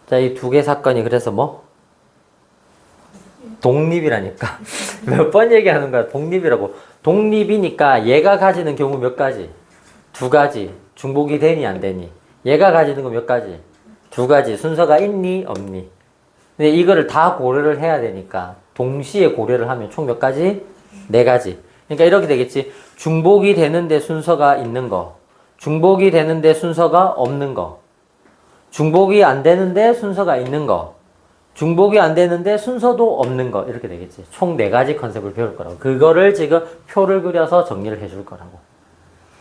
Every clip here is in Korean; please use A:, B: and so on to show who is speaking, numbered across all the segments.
A: 자, 이 두 개 사건이 그래서 뭐? 독립이라니까. 몇 번 얘기하는 거야. 독립이라고. 독립이니까 얘가 가지는 경우 몇 가지? 두 가지. 중복이 되니 안 되니? 얘가 가지는 거 몇 가지? 두 가지. 순서가 있니 없니? 근데 이거를 다 고려를 해야 되니까 동시에 고려를 하면 총 몇 가지? 네 가지. 그러니까 이렇게 되겠지. 중복이 되는데 순서가 있는 거. 중복이 되는데 순서가 없는 거. 중복이 안 되는데 순서가 있는 거. 중복이 안 되는데 순서도 없는 거. 이렇게 되겠지. 총 네 가지 컨셉을 배울 거라고. 그거를 지금 표를 그려서 정리를 해줄 거라고.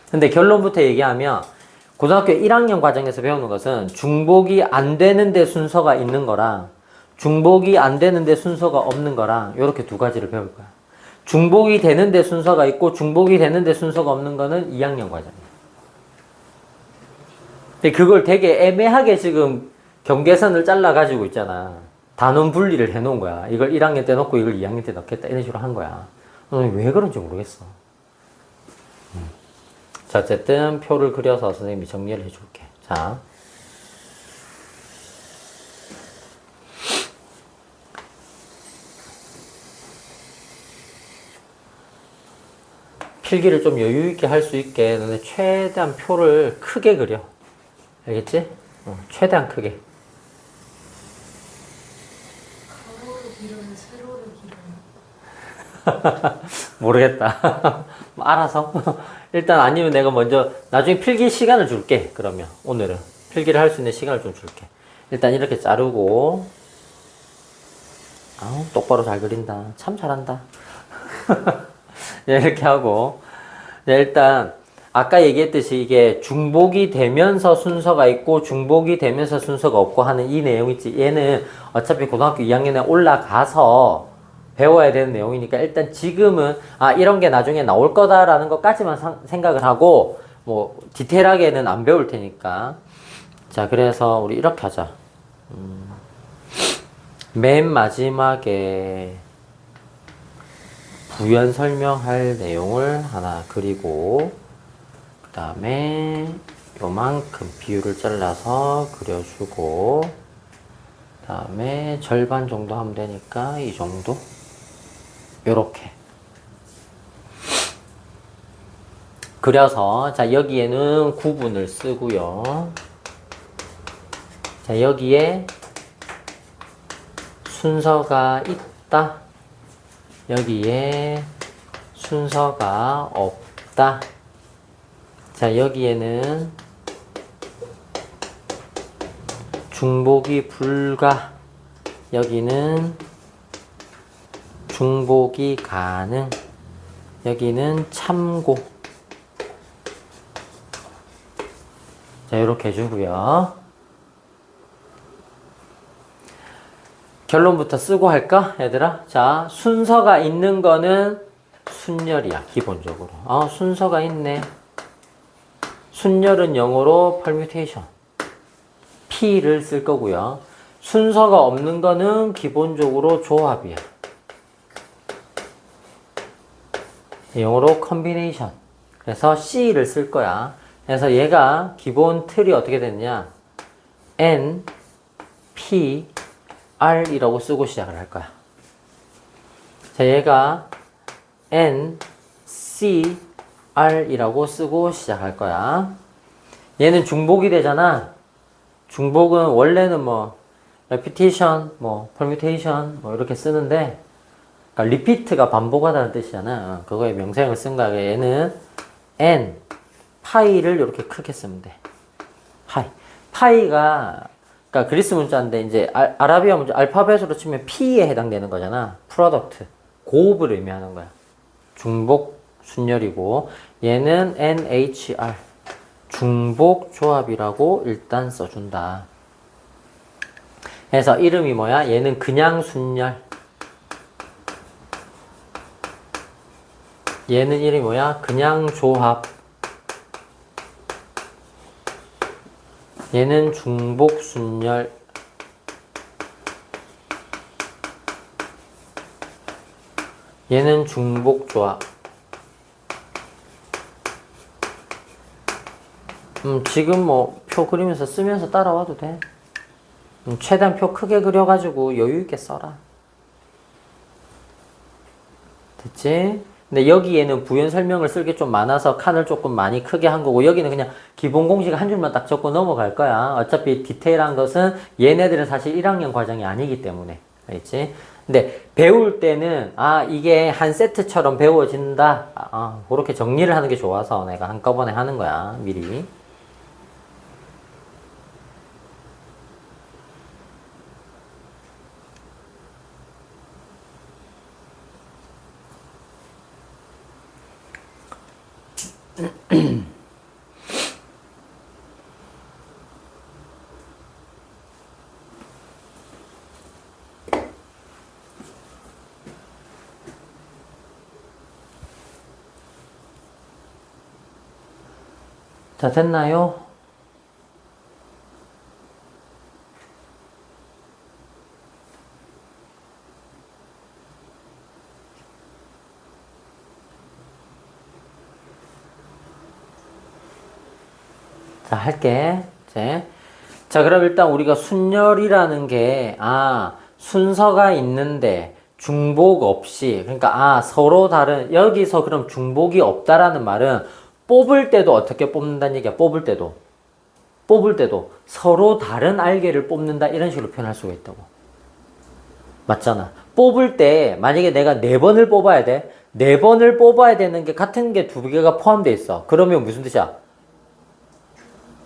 A: 근데 결론부터 얘기하면 고등학교 1학년 과정에서 배우는 것은 중복이 안 되는데 순서가 있는 거랑 중복이 안 되는데 순서가 없는 거랑 이렇게 두 가지를 배울 거야. 중복이 되는데 순서가 있고 중복이 되는데 순서가 없는 거는 2학년 과정이야. 근데 그걸 되게 애매하게 지금 경계선을 잘라가지고 있잖아. 단원 분리를 해놓은 거야. 이걸 1학년 때 넣고 이걸 2학년 때 넣겠다. 이런 식으로 한 거야. 왜 그런지 모르겠어. 자, 어쨌든 표를 그려서 선생님이 정리를 해줄게. 자. 필기를 좀 여유있게 할 수 있게 너네 최대한 표를 크게 그려. 알겠지? 최대한 크게.
B: 가로로 기르는 세로로 기르는
A: 모르겠다. 뭐 알아서. 일단 아니면 내가 먼저 나중에 필기 시간을 줄게. 그러면 오늘은 필기를 할 수 있는 시간을 좀 줄게. 일단 이렇게 자르고. 아우 똑바로 잘 그린다. 참 잘한다. 이렇게 하고. 일단 아까 얘기했듯이 이게 중복이 되면서 순서가 있고 중복이 되면서 순서가 없고 하는 이 내용 있지. 얘는 어차피 고등학교 2학년에 올라가서 배워야 되는 내용이니까 일단 지금은 이런 게 나중에 나올 거다라는 것까지만 생각을 하고 뭐 디테일하게는 안 배울 테니까. 자, 그래서 우리 이렇게 하자. 맨 마지막에 부연 설명할 내용을 하나 그리고 그 다음에 요만큼 비율을 잘라서 그려주고 그 다음에 절반 정도 하면 되니까 이 정도 요렇게 그려서 자 여기에는 구분을 쓰고요. 자 여기에 순서가 있다. 여기에 순서가 없다. 자, 여기에는 중복이 불가. 여기는 중복이 가능. 여기는 참고. 자, 이렇게 해주고요. 결론부터 쓰고 할까? 얘들아. 자, 순서가 있는 거는 순열이야, 기본적으로. 순서가 있네. 순열은 영어로 permutation. P를 쓸 거고요. 순서가 없는 거는 기본적으로 조합이야. 영어로 combination. 그래서 C를 쓸 거야. 그래서 얘가 기본 틀이 어떻게 됐냐? N, P, R이라고 쓰고 시작을 할 거야. 자, 얘가 N, C, R이라고 쓰고 시작할 거야. 얘는 중복이 되잖아. 중복은 원래는 뭐 repetition, 뭐 permutation 뭐 이렇게 쓰는데 그러니까 repeat가 반복하다는 뜻이잖아. 그거에 명사형을 쓴 거야. 얘는 N, 파이를 이렇게 크게 쓰면 돼. 파이가 그러니까 그리스 문자인데 이제 아라비아 문자 알파벳으로 치면 P에 해당되는 거잖아. 프로덕트, 고흡을 의미하는 거야. 중복 순열이고 얘는 NHR 중복 조합이라고 일단 써준다. 그래서 이름이 뭐야? 얘는 그냥 순열. 얘는 이름이 뭐야? 그냥 조합. 얘는 중복 순열. 얘는 중복 조합. 지금 뭐 표 그리면서 쓰면서 따라와도 돼. 최대한 표 크게 그려가지고 여유 있게 써라. 됐지? 근데 여기에는 부연 설명을 쓸 게 좀 많아서 칸을 조금 많이 크게 한 거고, 여기는 그냥 기본 공식 한 줄만 딱 적고 넘어갈 거야. 어차피 디테일한 것은 얘네들은 사실 1학년 과정이 아니기 때문에. 알겠지? 근데 배울 때는 이게 한 세트처럼 배워진다. 그렇게 정리를 하는 게 좋아서 내가 한꺼번에 하는 거야. 미리. 자, 됐나요? 자, 할게. 이제. 자, 그럼 일단 우리가 순열이라는 게, 순서가 있는데, 중복 없이, 그러니까, 서로 다른, 여기서 그럼 중복이 없다라는 말은, 뽑을 때도 어떻게 뽑는다는 얘기야, 뽑을 때도. 뽑을 때도 서로 다른 알개를 뽑는다, 이런 식으로 표현할 수가 있다고. 맞잖아. 뽑을 때, 만약에 내가 4번을 뽑아야 돼. 4번을 뽑아야 되는 게 같은 게 2개가 포함되어 있어. 그러면 무슨 뜻이야?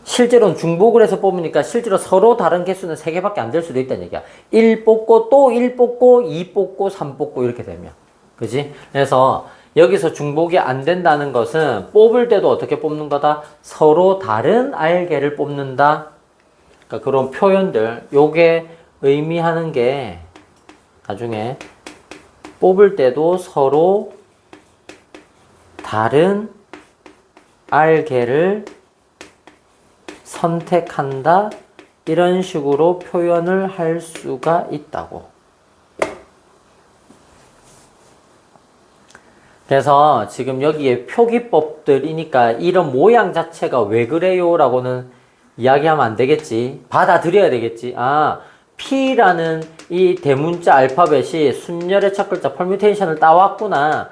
A: 실제로는 중복을 해서 뽑으니까 실제로 서로 다른 개수는 3개밖에 안 될 수도 있다는 얘기야. 1 뽑고 또 1 뽑고 2 뽑고 3 뽑고 이렇게 되면. 그지? 그래서 여기서 중복이 안 된다는 것은 뽑을 때도 어떻게 뽑는 거다? 서로 다른 알개를 뽑는다. 그러니까 그런 표현들, 요게 의미하는 게 나중에 뽑을 때도 서로 다른 알개를 선택한다, 이런 식으로 표현을 할 수가 있다고. 그래서 지금 여기에 표기법들이니까 이런 모양 자체가 왜 그래요? 라고는 이야기하면 안 되겠지. 받아들여야 되겠지. P라는 이 대문자 알파벳이 순열의 첫 글자 퍼뮤테이션을 따왔구나.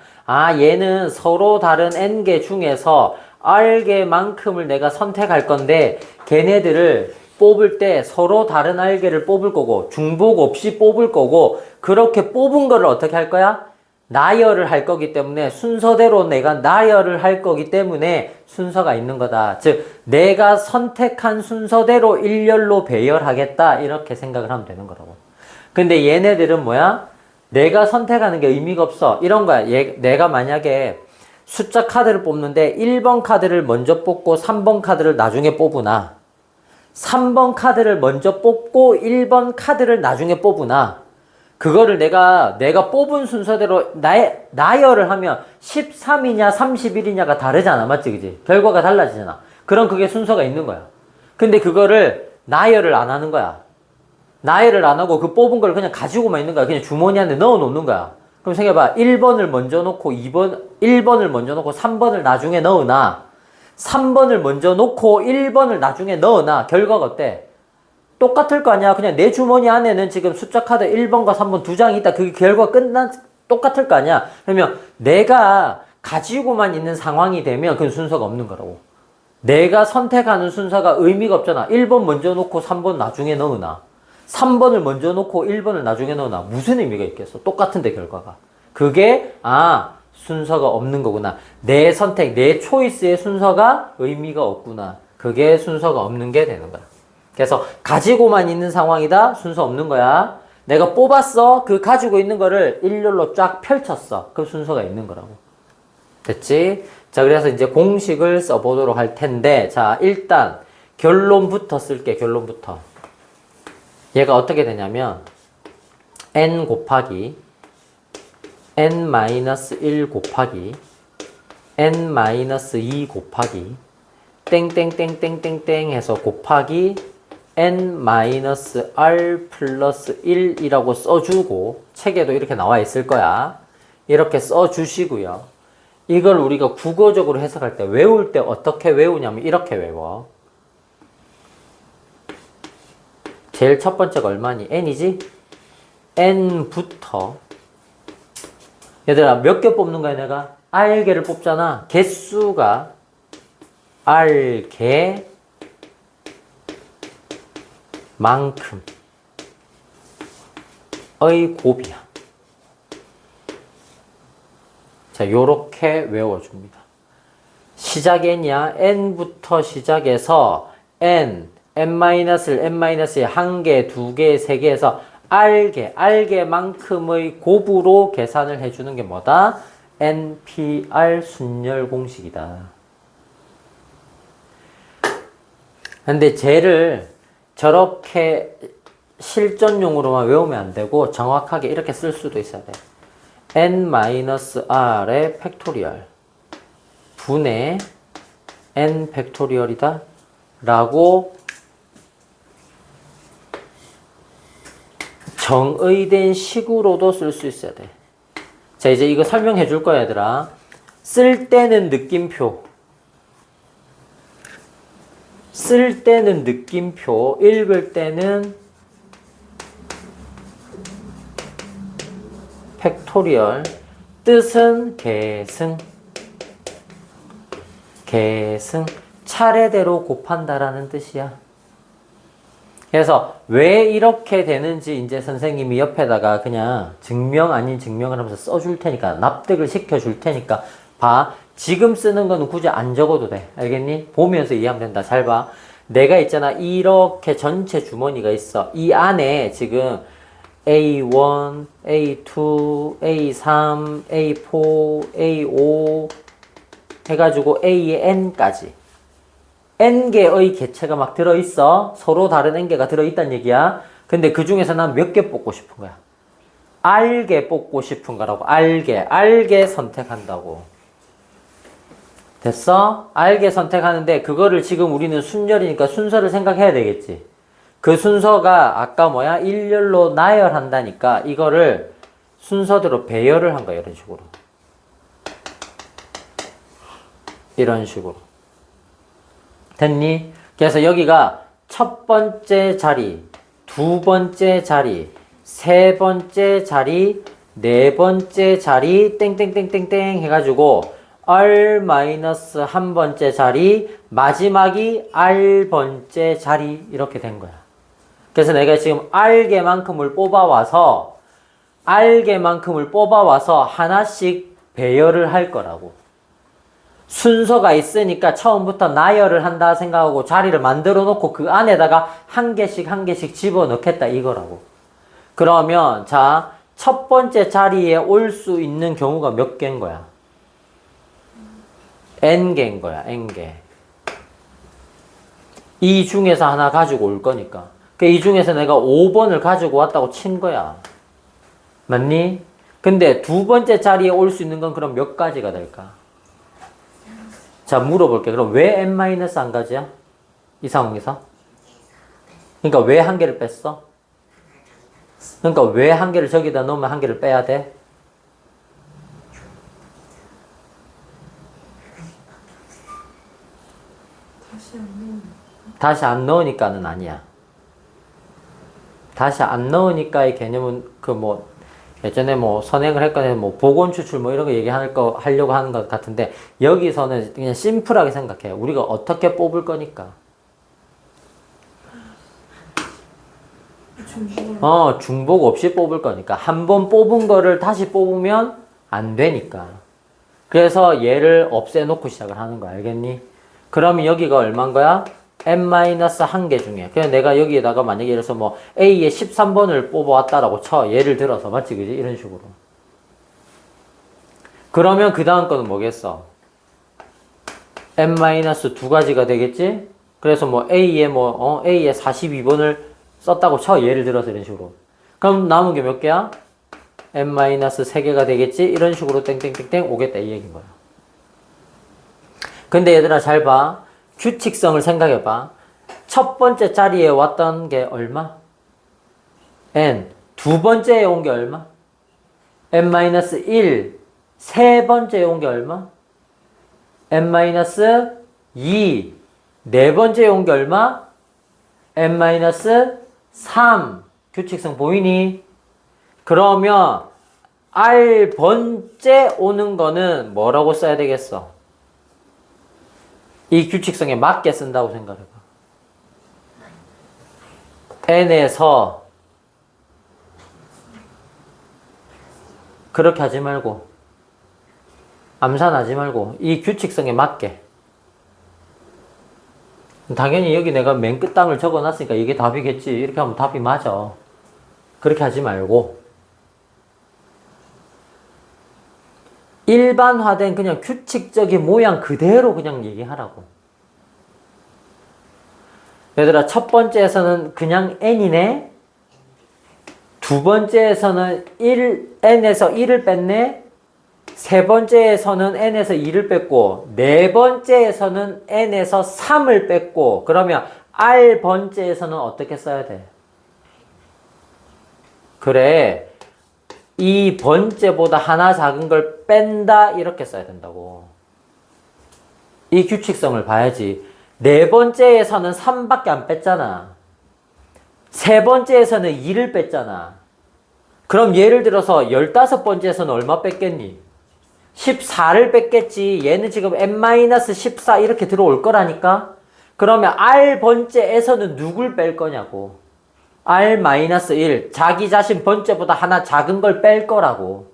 A: 얘는 서로 다른 N개 중에서 알개만큼을 내가 선택할 건데, 걔네들을 뽑을 때 서로 다른 알개를 뽑을 거고, 중복 없이 뽑을 거고, 그렇게 뽑은 거를 어떻게 할 거야? 나열을 할 거기 때문에, 순서대로 내가 나열을 할 거기 때문에 순서가 있는 거다. 즉, 내가 선택한 순서대로 일렬로 배열하겠다, 이렇게 생각을 하면 되는 거라고. 근데 얘네들은 뭐야? 내가 선택하는 게 의미가 없어. 이런 거야. 내가 만약에 숫자 카드를 뽑는데 1번 카드를 먼저 뽑고 3번 카드를 나중에 뽑으나, 3번 카드를 먼저 뽑고 1번 카드를 나중에 뽑으나, 그거를 내가 뽑은 순서대로 나열을 하면 13이냐 31이냐가 다르잖아. 맞지? 그지? 결과가 달라지잖아. 그럼 그게 순서가 있는 거야. 근데 그거를 나열을 안 하는 거야. 나열을 안 하고 그 뽑은 걸 그냥 가지고만 있는 거야. 그냥 주머니 안에 넣어 놓는 거야. 그럼 생각해봐. 1번을 먼저 놓고 1번을 먼저 놓고 3번을 나중에 넣으나, 3번을 먼저 놓고 1번을 나중에 넣으나, 결과가 어때? 똑같을 거 아니야. 그냥 내 주머니 안에는 지금 숫자 카드 1번과 3번 2장이 있다. 그게 결과 똑같을 거 아니야. 그러면 내가 가지고만 있는 상황이 되면 그건 순서가 없는 거라고. 내가 선택하는 순서가 의미가 없잖아. 1번 먼저 놓고 3번 나중에 넣으나, 3번을 먼저 놓고 1번을 나중에 넣으나, 무슨 의미가 있겠어? 똑같은데 결과가. 그게 순서가 없는 거구나. 내 선택, 내 초이스의 순서가 의미가 없구나. 그게 순서가 없는 게 되는 거야. 그래서 가지고만 있는 상황이다. 순서 없는 거야. 내가 뽑았어. 그 가지고 있는 거를 일렬로 쫙 펼쳤어. 그 순서가 있는 거라고. 됐지? 자, 그래서 이제 공식을 써보도록 할 텐데, 자, 일단 결론부터 쓸게. 결론부터. 얘가 어떻게 되냐면 n 곱하기 n-1 곱하기 n-2 곱하기 땡땡땡땡땡땡 해서 곱하기 n-r 플러스 1이라고 써주고, 책에도 이렇게 나와 있을 거야. 이렇게 써주시고요. 이걸 우리가 국어적으로 해석할 때, 외울 때 어떻게 외우냐면 이렇게 외워. 제일 첫 번째가 얼마니? n이지? n부터 얘들아 몇 개 뽑는 거야 내가? r개를 뽑잖아. 개수가 r개만큼 의 곱이야. 자, 요렇게 외워줍니다. 시작 n이야. n부터 시작해서 n-를 n-에 한 개, 두 개, 세 개에서 r개만큼의 곱으로 계산을 해주는 게 뭐다? NPR 순열 공식이다. 근데 쟤를 저렇게 실전용으로만 외우면 안 되고 정확하게 이렇게 쓸 수도 있어야 돼. n-r의 팩토리얼 분의 n 팩토리얼이다 라고 정의된 식으로도 쓸 수 있어야 돼. 자, 이제 이거 설명해 줄 거야, 얘들아. 쓸 때는 느낌표. 쓸 때는 느낌표. 읽을 때는 팩토리얼. 뜻은 계승. 계승. 차례대로 곱한다라는 뜻이야. 그래서 왜 이렇게 되는지 이제 선생님이 옆에다가 그냥 증명 아닌 증명을 하면서 써줄 테니까 납득을 시켜줄 테니까 봐. 지금 쓰는 거는 굳이 안 적어도 돼. 알겠니? 보면서 이해하면 된다. 잘 봐. 내가 있잖아. 이렇게 전체 주머니가 있어. 이 안에 지금 A1, A2, A3, A4, A5 해가지고 A의 N까지 N개의 개체가 막 들어있어. 서로 다른 N개가 들어있다는 얘기야. 근데 그 중에서 난 몇 개 뽑고 싶은 거야? R개 뽑고 싶은 거라고. R개 선택한다고. 됐어? R개 선택하는데 그거를 지금 우리는 순열이니까 순서를 생각해야 되겠지. 그 순서가 아까 뭐야? 일렬로 나열한다니까 이거를 순서대로 배열을 한 거야. 이런 식으로. 이런 식으로. 됐니? 그래서 여기가 첫 번째 자리, 두 번째 자리, 세 번째 자리, 네 번째 자리, 땡땡땡땡땡 해가지고 R-한 번째 자리, 마지막이 R번째 자리 이렇게 된 거야. 그래서 내가 지금 R개만큼을 뽑아와서 하나씩 배열을 할 거라고. 순서가 있으니까 처음부터 나열을 한다 생각하고 자리를 만들어 놓고 그 안에다가 한 개씩 집어넣겠다 이거라고. 그러면 자, 첫 번째 자리에 올 수 있는 경우가 몇 개인 거야? N개인 거야. N개. 이 중에서 하나 가지고 올 거니까. 이 중에서 내가 5번을 가지고 왔다고 친 거야. 맞니? 근데 두 번째 자리에 올 수 있는 건 그럼 몇 가지가 될까? 자, 물어볼게. 그럼 왜 n 안 가지야? 이 상황에서? 그러니까 왜 한 개를 뺐어? 그러니까 왜 한 개를 저기다 넣으면 한 개를 빼야 돼? 다시 안 넣으니까는 아니야. 다시 안 넣으니까의 개념은 예전에 선행을 했거나 복원 추출 이런 거 하려고 하는 것 같은데 여기서는 그냥 심플하게 생각해. 우리가 어떻게 뽑을 거니까. 중복 없이 뽑을 거니까. 한 번 뽑은 거를 다시 뽑으면 안 되니까. 그래서 얘를 없애놓고 시작을 하는 거야. 알겠니? 그러면 여기가 얼마인 거야? n-1개 중에. 그냥 내가 여기에다가 만약에 예를 들어서 A의 13번을 뽑아왔다라고 쳐. 예를 들어서. 맞지? 그지? 이런 식으로. 그러면 그 다음 거는 뭐겠어? n-2가지가 되겠지? 그래서 A의 A의 42번을 썼다고 쳐. 예를 들어서 이런 식으로. 그럼 남은 게 몇 개야? n-3개가 되겠지? 이런 식으로 땡땡땡땡 오겠다. 이 얘기인 거야. 근데 얘들아 잘 봐. 규칙성을 생각해봐. 첫 번째 자리에 왔던 게 얼마? n. 두 번째에 온 게 얼마? n-1. 세 번째에 온 게 얼마? n-2. 네 번째에 온 게 얼마? n-3. 3 규칙성 보이니? 그러면 R번째 오는 거는 뭐라고 써야 되겠어? 이 규칙성에 맞게 쓴다고 생각해봐. N에서 그렇게 하지 말고 암산하지 말고 이 규칙성에 맞게. 당연히 여기 내가 맨 끝땅을 적어놨으니까 이게 답이겠지. 이렇게 하면 답이 맞아. 그렇게 하지 말고 일반화된 그냥 규칙적인 모양 그대로 그냥 얘기하라고. 얘들아, 첫 번째에서는 그냥 n이네. 두 번째에서는 n에서 1을 뺐네. 세 번째에서는 n에서 2를 뺐고, 네 번째에서는 n에서 3을 뺐고, 그러면 r 번째에서는 어떻게 써야 돼? 그래, 이 번째보다 하나 작은 걸 뺀다 이렇게 써야 된다고. 이 규칙성을 봐야지. 네 번째에서는 3밖에 안 뺐잖아. 세 번째에서는 2를 뺐잖아. 그럼 예를 들어서 15번째에서는 얼마 뺐겠니? 14를 뺐겠지. 얘는 지금 n-14 이렇게 들어올 거라니까. 그러면 r번째에서는 누굴 뺄 거냐고. r-1 자기 자신 번째보다 하나 작은 걸 뺄 거라고.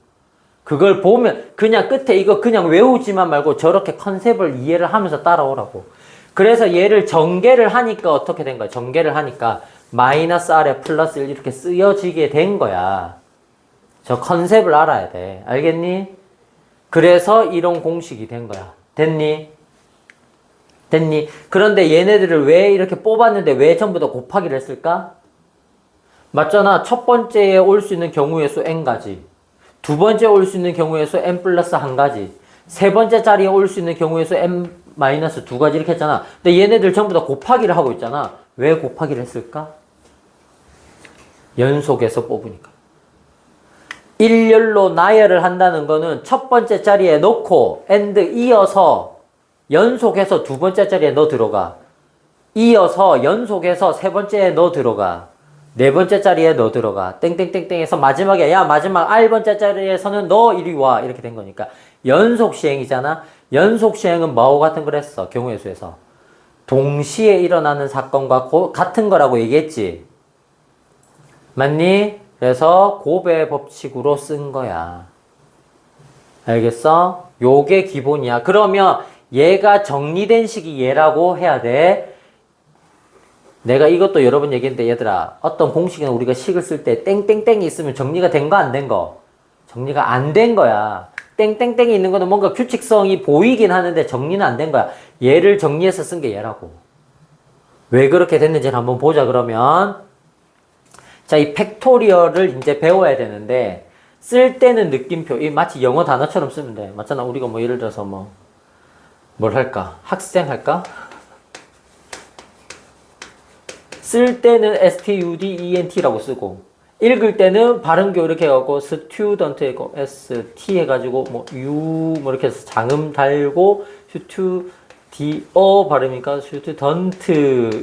A: 그걸 보면 그냥 끝에 이거 그냥 외우지만 말고 저렇게 컨셉을 이해를 하면서 따라오라고. 그래서 얘를 전개를 하니까 어떻게 된 거야? 전개를 하니까 마이너스 r에 플러스 1 이렇게 쓰여지게 된 거야. 저 컨셉을 알아야 돼. 알겠니? 그래서 이런 공식이 된 거야. 됐니? 됐니? 그런데 얘네들을 왜 이렇게 뽑았는데 왜 전부 다 곱하기를 했을까? 맞잖아. 첫 번째에 올 수 있는 경우의 수 n가지. 두 번째 올 수 있는 경우의 수 n 플러스 1가지. 세 번째 자리에 올 수 있는 경우의 수 n 마이너스 2가지 이렇게 했잖아. 근데 얘네들 전부 다 곱하기를 하고 있잖아. 왜 곱하기를 했을까? 연속해서 뽑으니까. 일렬로 나열을 한다는 거는 첫 번째 자리에 놓고 and 이어서 연속해서 두 번째 자리에 넣어 들어가. 이어서 연속해서 세 번째에 넣어 들어가. 네 번째 자리에 넣어 들어가. 땡땡땡땡해서 마지막에 야 마지막 R번째 자리에서는 너 이리 와. 이렇게 된 거니까. 연속 시행이잖아. 연속 시행은 뭐하고 같은 걸 했어? 경우의 수에서. 동시에 일어나는 사건과 같은 거라고 얘기했지. 맞니? 그래서 곱의 법칙으로 쓴 거야. 알겠어? 요게 기본이야. 그러면 얘가 정리된 식이 얘라고 해야 돼. 내가 이것도 여러 번 얘기했는데 얘들아, 어떤 공식은 우리가 식을 쓸 때 땡땡땡이 있으면 정리가 된 거 안 된 거? 정리가 안 된 거야. 땡땡땡이 있는 거는 뭔가 규칙성이 보이긴 하는데 정리는 안 된 거야. 얘를 정리해서 쓴 게 얘라고. 왜 그렇게 됐는지를 한번 보자. 그러면 자, 이 팩토리얼을 이제 배워야 되는데 쓸 때는 느낌표, 이 마치 영어 단어처럼 쓰면 돼. 맞잖아. 우리가 뭐 예를 들어서 뭘 할까? 학생 할까? 쓸 때는 student라고 쓰고 읽을 때는 발음교 이렇게 해갖고 student 해고 st 해가지고 u 이렇게 해서 장음 달고 studio 발음이니까 student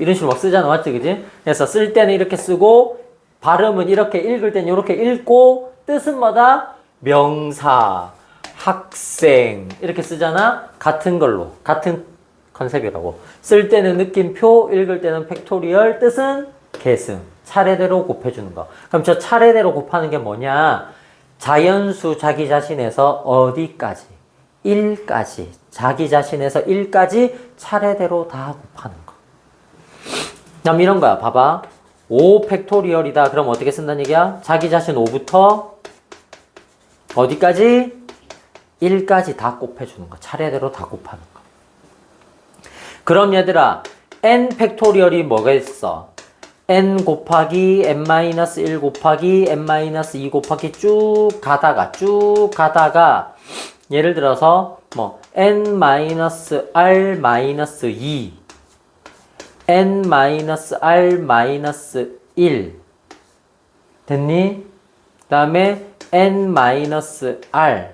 A: 이런 식으로 막 쓰잖아. 맞지? 그지? 그래서 쓸 때는 이렇게 쓰고 발음은 이렇게 읽을 때는 이렇게 읽고 뜻은 뭐다? 명사, 학생 이렇게 쓰잖아. 같은 걸로 같은 컨셉이라고. 쓸 때는 느낌표, 읽을 때는 팩토리얼, 뜻은 계승. 차례대로 곱해주는 거. 그럼 저 차례대로 곱하는 게 뭐냐? 자연수 자기 자신에서 어디까지? 1까지. 자기 자신에서 1까지 차례대로 다 곱하는 거. 그럼 이런 거야. 봐봐. 5 팩토리얼이다. 그럼 어떻게 쓴다는 얘기야? 자기 자신 5부터 어디까지? 1까지 다 곱해주는 거. 차례대로 다 곱하는 거. 그럼 얘들아, n 팩토리얼이 뭐가 있어? n 곱하기 n-1 곱하기 n-2 곱하기 쭉 가다가 예를 들어서 n-r-2 n-r-1 됐니? 그 다음에 n-r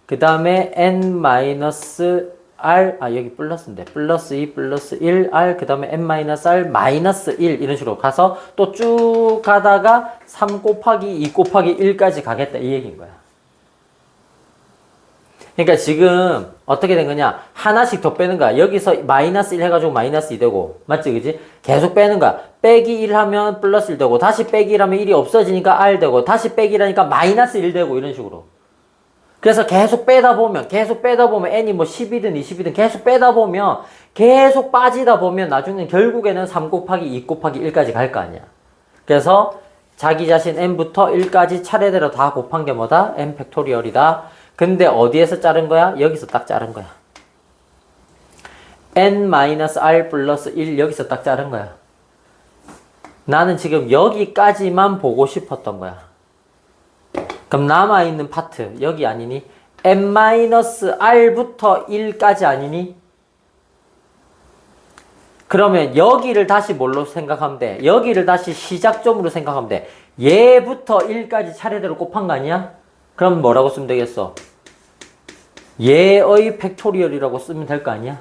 A: 그 다음에 n-r R, 여기 플러스인데, 플러스 2, 플러스 1, R, 그 다음에 n-R, 마이너스 1, 이런 식으로 가서 또 쭉 가다가 3 곱하기 2 곱하기 1까지 가겠다, 이 얘기인 거야. 그러니까 지금 어떻게 된 거냐? 하나씩 더 빼는 거야. 여기서 마이너스 1 해가지고 마이너스 2 되고, 맞지, 그지? 계속 빼는 거야. 빼기 1 하면 플러스 1 되고, 다시 빼기 1 하면 1이 없어지니까 R 되고, 다시 빼기 1 하니까 마이너스 1 되고, 이런 식으로. 그래서 계속 빼다 보면 n이 뭐 10이든 20이든 계속 빼다 보면, 계속 빠지다 보면 나중에 결국에는 3 곱하기 2 곱하기 1까지 갈 거 아니야. 그래서 자기 자신 n부터 1까지 차례대로 다 곱한 게 뭐다? n 팩토리얼이다. 근데 어디에서 자른 거야? 여기서 딱 자른 거야. n-r 플러스 1 여기서 딱 자른 거야. 나는 지금 여기까지만 보고 싶었던 거야. 그럼 남아있는 파트 여기 아니니? n-r부터 1까지 아니니? 그러면 여기를 다시 뭘로 생각하면 돼? 여기를 다시 시작점으로 생각하면 돼. 얘부터 1까지 차례대로 곱한 거 아니야? 그럼 뭐라고 쓰면 되겠어? 얘의 팩토리얼이라고 쓰면 될 거 아니야?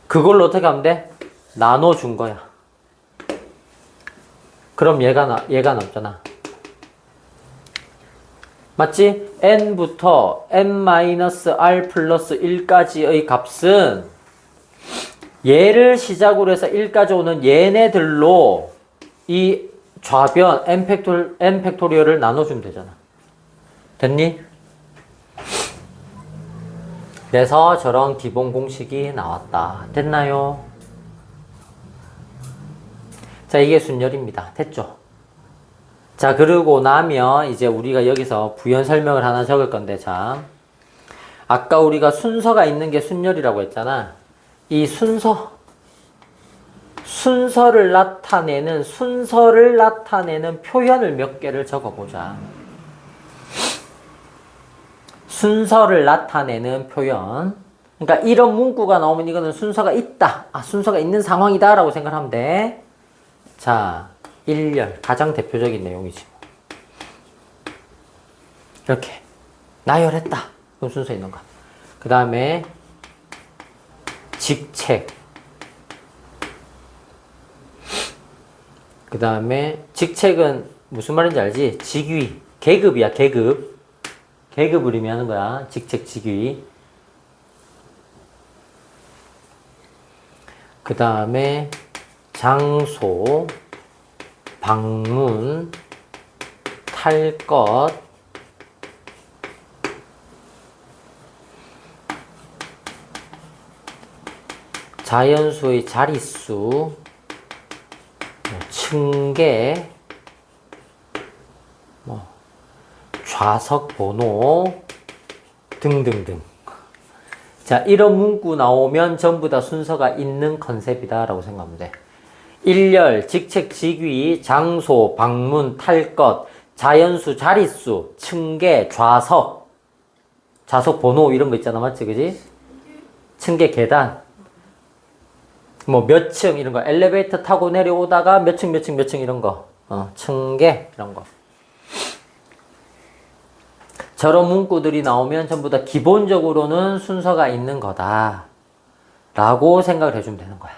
A: 그걸로 어떻게 하면 돼? 나눠준 거야. 그럼 얘가 남잖아. 맞지? n부터 n-r 플러스 1까지의 값은 얘를 시작으로 해서 1까지 오는 얘네들로 이 좌변 n 팩토리얼을 나눠주면 되잖아. 됐니? 그래서 저런 기본 공식이 나왔다. 됐나요? 자, 이게 순열입니다. 됐죠? 자, 그러고 나면 이제 우리가 여기서 부연 설명을 하나 적을 건데, 자, 아까 우리가 순서가 있는 게 순열이라고 했잖아. 이 순서를 나타내는 표현을 몇 개를 적어보자. 순서를 나타내는 표현. 그러니까 이런 문구가 나오면 이거는 순서가 있다. 순서가 있는 상황이다 라고 생각하면 돼. 자, 1열. 가장 대표적인 내용이지. 이렇게. 나열했다. 그럼 순서 있는 거. 그 다음에 직책. 그 다음에 직책은 무슨 말인지 알지? 직위. 계급이야, 계급. 계급을 의미하는 거야. 직책, 직위. 그 다음에 장소, 방문, 탈 것, 자연수의 자릿수, 층계, 좌석 번호 등등등. 자, 이런 문구 나오면 전부 다 순서가 있는 컨셉이다 라고 생각하면 돼. 1열, 직책, 직위, 장소, 방문, 탈 것, 자연수, 자릿수, 층계, 좌석, 좌석 번호 이런 거 있잖아. 맞지? 그지? 층계, 계단, 뭐 몇 층 이런 거, 엘리베이터 타고 내려오다가 몇 층 이런 거, 층계 이런 거. 저런 문구들이 나오면 전부 다 기본적으로는 순서가 있는 거다 라고 생각을 해주면 되는 거야.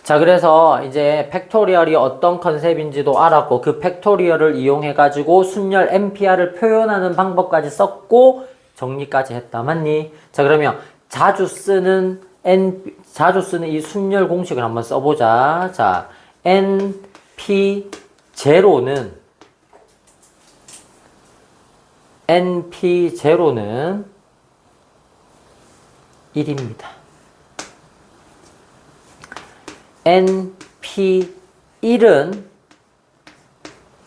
A: 자, 그래서 이제 팩토리얼이 어떤 컨셉인지도 알았고, 그 팩토리얼을 이용해가지고 순열 NPR을 표현하는 방법까지 썼고 정리까지 했다. 맞니? 자, 그러면 자주 쓰는 이 순열 공식을 한번 써보자. 자, NP0는 NP0는 1입니다. NP1은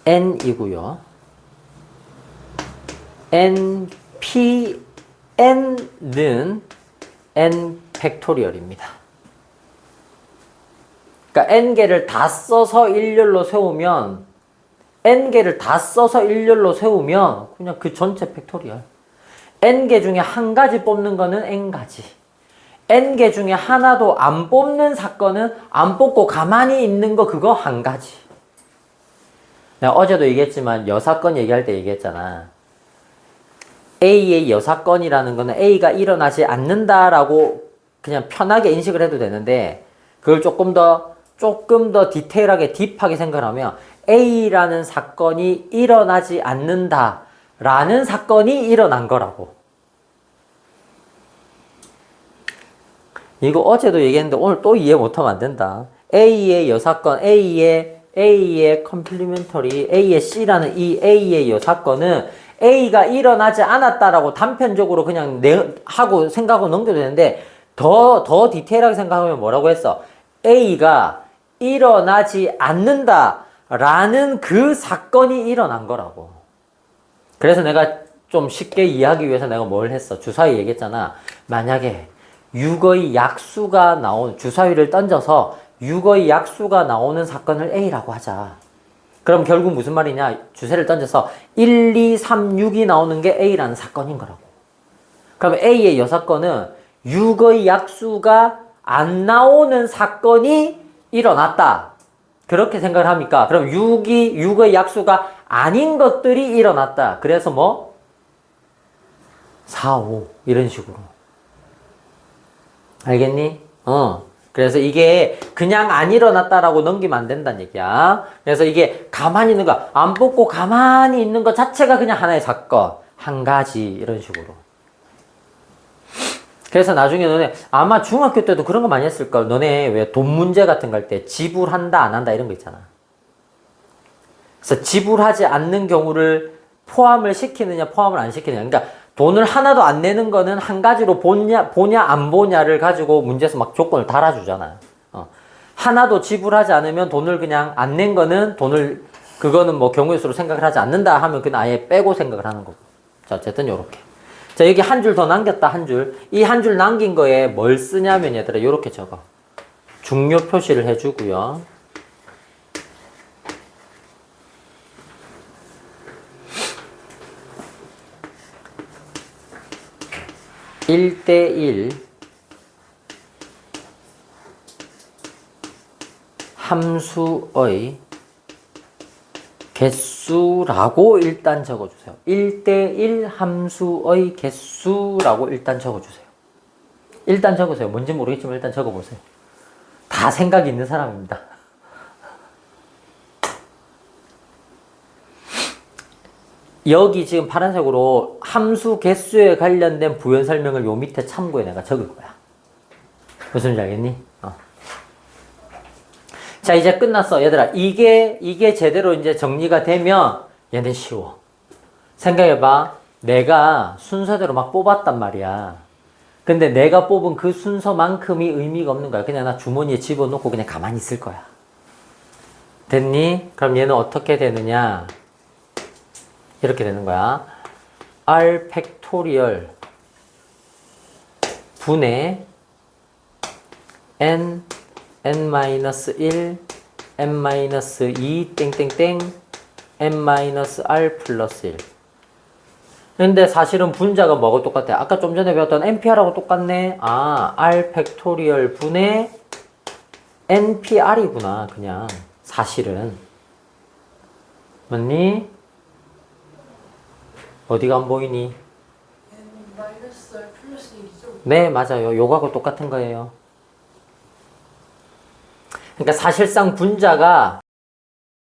A: N이고요. NPN은 N 팩토리얼입니다. 그러니까 N개를 다 써서 일렬로 세우면 그냥 그 전체 팩토리얼. N개 중에 한 가지 뽑는 거는 N가지. N개 중에 하나도 안 뽑는 사건은 안 뽑고 가만히 있는 거 그거 한 가지. 내가 어제도 얘기했지만 여사건 얘기할 때 얘기했잖아. A의 여사건이라는 거는 A가 일어나지 않는다라고 그냥 편하게 인식을 해도 되는데 그걸 조금 더 디테일하게 딥하게 생각하면 A라는 사건이 일어나지 않는다라는 사건이 일어난 거라고. 이거 어제도 얘기했는데 오늘 또 이해 못하면 안 된다. A의 여사건, A의 컴플리멘터리, A의 C라는 이 A의 여사건은 A가 일어나지 않았다라고 단편적으로 그냥 하고 생각하고 넘겨도 되는데 더 디테일하게 생각하면 뭐라고 했어? A가 일어나지 않는다라는 그 사건이 일어난 거라고. 그래서 내가 좀 쉽게 이해하기 위해서 내가 뭘 했어? 주사위 얘기했잖아. 만약에 6의 약수가 주사위를 던져서 6의 약수가 나오는 사건을 A라고 하자. 그럼 결국 무슨 말이냐? 주사를 던져서 1, 2, 3, 6이 나오는 게 A라는 사건인 거라고. 그럼 A의 여사건은 6의 약수가 안 나오는 사건이 일어났다. 그렇게 생각을 합니까? 그럼 6의 약수가 아닌 것들이 일어났다. 그래서 뭐? 4, 5 이런 식으로. 알겠니? 그래서 이게 그냥 안 일어났다라고 넘기면 안 된다는 얘기야. 그래서 이게 가만히 있는 거, 안 뽑고 가만히 있는 것 자체가 그냥 하나의 사건. 한 가지 이런 식으로. 그래서 나중에 너네 아마 중학교 때도 그런 거 많이 했을 걸. 너네 왜 돈 문제 같은 거 할 때 지불한다 안 한다 이런 거 있잖아. 그래서 지불하지 않는 경우를 포함을 시키느냐 포함을 안 시키느냐. 그러니까 돈을 하나도 안 내는 거는 한 가지로 보냐 안 보냐를 가지고 문제에서 막 조건을 달아주잖아. 하나도 지불하지 않으면 돈을 그냥 안 낸 거는 그거는 뭐 경우의 수로 생각을 하지 않는다 하면 그냥 아예 빼고 생각을 하는 거고. 자, 어쨌든 요렇게. 자, 여기 한 줄 더 남겼다, 한 줄. 이 한 줄 남긴 거에 뭘 쓰냐면 얘들아, 요렇게 적어. 중요 표시를 해주고요. (1대1) 함수의 개수라고 일단 적어주세요. 1대1 함수의 개수라고 일단 적어주세요. 일단 적으세요. 뭔지 모르겠지만 일단 적어보세요. 다 생각이 있는 사람입니다. 여기 지금 파란색으로 함수 개수에 관련된 부연 설명을 요 밑에 참고에 내가 적을 거야. 무슨 줄 알겠니? 자, 이제 끝났어. 얘들아, 이게 제대로 이제 정리가 되면 얘는 쉬워. 생각해봐. 내가 순서대로 막 뽑았단 말이야. 근데 내가 뽑은 그 순서만큼이 의미가 없는 거야. 그냥 나 주머니에 집어넣고 그냥 가만히 있을 거야. 됐니? 그럼 얘는 어떻게 되느냐? 이렇게 되는 거야. R 팩토리얼 분의 n, n-1, n-2, 땡땡땡, n-r 플러스 1. 근데 사실은 분자가 뭐하고 똑같아? 아까 좀 전에 배웠던 npr하고 똑같네? 아, r 팩토리얼 분의 npr이구나, 그냥. 사실은. 맞니? 어디가 안 보이니?
B: n-r 플러스 1이죠?
A: 네, 맞아요. 요거하고 똑같은 거예요. 그러니까 사실상 분자가